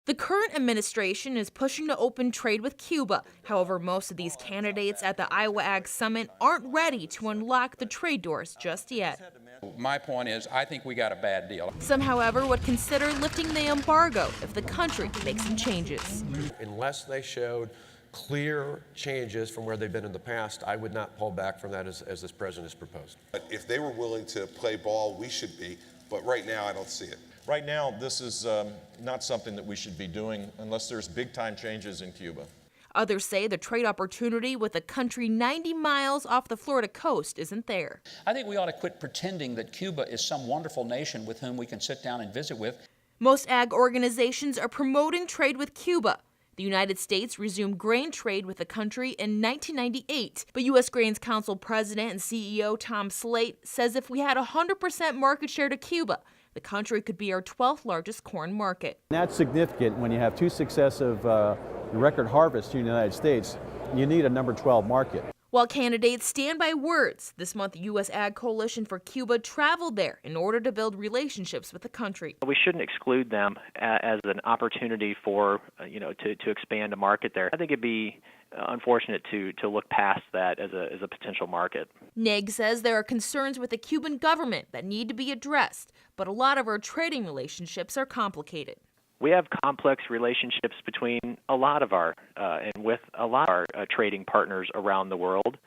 The current administration is pushing to open trade with Cuba. However, most of these candidates at the Iowa Ag Summit aren't ready to unlock the trade doors just yet. My point is, I think we got a bad deal. Some, however, would consider lifting the embargo if the country makes some changes. Unless they showed clear changes from where they've been in the past, I would not pull back from that as this president has proposed. But if they were willing to play ball, we should be. But right now, I don't see it. Right now, this is not something that we should be doing unless there's big-time changes in Cuba. Others say the trade opportunity with a country 90 miles off the Florida coast isn't there. I think we ought to quit pretending that Cuba is some wonderful nation with whom we can sit down and visit with. Most ag organizations are promoting trade with Cuba. The United States resumed grain trade with the country in 1998, but U.S. Grains Council President and CEO Tom Slate says if we had 100% market share to Cuba, the country could be our 12th largest corn market. That's significant when you have two successive record harvests in the United States. You need a number 12 market. While candidates stand by words, this month the U.S. Ag Coalition for Cuba traveled there in order to build relationships with the country. We shouldn't exclude them as an opportunity for, to expand a market there. I think it'd be unfortunate to look past that as a potential market. Neg says there are concerns with the Cuban government that need to be addressed, but a lot of our trading relationships are complicated. We have complex relationships between a lot of our and with a lot of our trading partners around the world.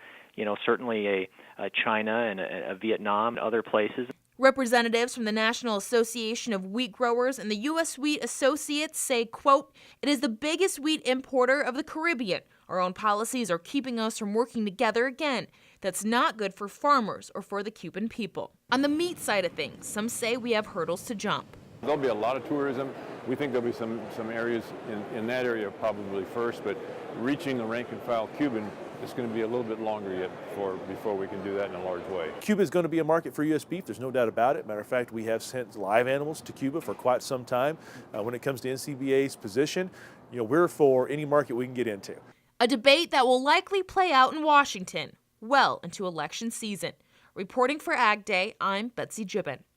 Certainly a China and a Vietnam and other places. Representatives from the National Association of Wheat Growers and the U.S. Wheat Associates say, quote, "It is the biggest wheat importer of the Caribbean. Our own policies are keeping us from working together again. That's not good for farmers or for the Cuban people." On the meat side of things, some say we have hurdles to jump. There'll be a lot of tourism. We think there'll be some areas in that area probably first, but reaching the rank and file Cuban is going to be a little bit longer yet before we can do that in a large way. Cuba is going to be a market for U.S. beef. There's no doubt about it. Matter of fact, we have sent live animals to Cuba for quite some time. When it comes to NCBA's position, we're for any market we can get into. A debate that will likely play out in Washington well into election season. Reporting for Ag Day, I'm Betsy Gibbon.